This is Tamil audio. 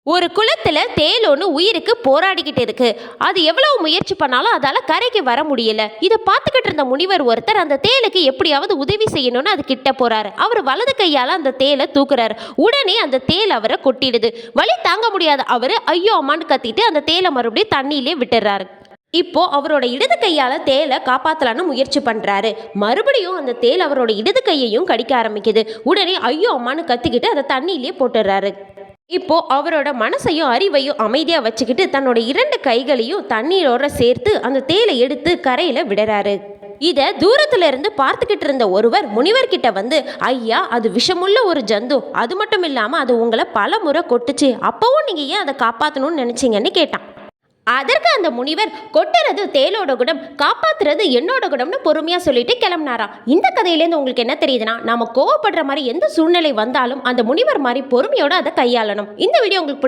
ஒரு குளத்துல தேள் ஒன்று உயிருக்கு போராடிக்கிட்டு இருக்கு. அது எவ்வளவு முயற்சி பண்ணாலும் அதால கரைக்கு வர முடியல. இதை பார்த்துக்கிட்டு இருந்த முனிவர் ஒருத்தர் அந்த தேளுக்கு எப்படியாவது உதவி செய்யணும்னு அது கிட்ட போறாரு. அவர் வலது கையால அந்த தேளை தூக்குறாரு. உடனே அந்த தேள் அவரை கொட்டிடுது. வலி தாங்க முடியாத அவரு ஐயோ அம்மான்னு கத்திட்டு அந்த தேளை மறுபடியும் தண்ணியிலே விட்டுறாரு. இப்போ அவரோட இடது கையால தேளை காப்பாத்தலான்னு முயற்சி பண்றாரு. மறுபடியும் அந்த தேள் அவரோட இடது கையையும் கடிக்க ஆரம்பிக்குது. உடனே ஐயோ அம்மான்னு கத்திக்கிட்டு அதை தண்ணியிலே போட்டுறாரு. இப்போ அவரோட மனசையும் அறிவையும் அமைதியா வச்சுக்கிட்டு தன்னோட 2 கைகளையும் தண்ணீரோட சேர்த்து அந்த தேலை எடுத்து கரையில விடுறாரு. இத தூரத்துல இருந்து பார்த்துக்கிட்டு இருந்த ஒருவர் முனிவர்கிட்ட வந்து, ஐயா அது விஷமுள்ள ஒரு ஜந்து, அது மட்டும் இல்லாம அது உங்களை பல முறை கொட்டுச்சு, அப்பவும் நீங்க ஏன் அதை காப்பாற்றணும்னு நினைச்சீங்கன்னு கேட்டான். அதற்கு அந்த முனிவர், கொட்டுறது தேலோட குணம், காப்பாத்துறது என்னோட குணம்னு பொறுமையா சொல்லிட்டு கிளம்பினாராம். இந்த கதையிலேருந்து உங்களுக்கு என்ன தெரியுதுன்னா, நாம கோவப்படுற மாதிரி எந்த சூழ்நிலை வந்தாலும் அந்த முனிவர் மாதிரி பொறுமையோட அதை கையாளணும். இந்த வீடியோ உங்களுக்கு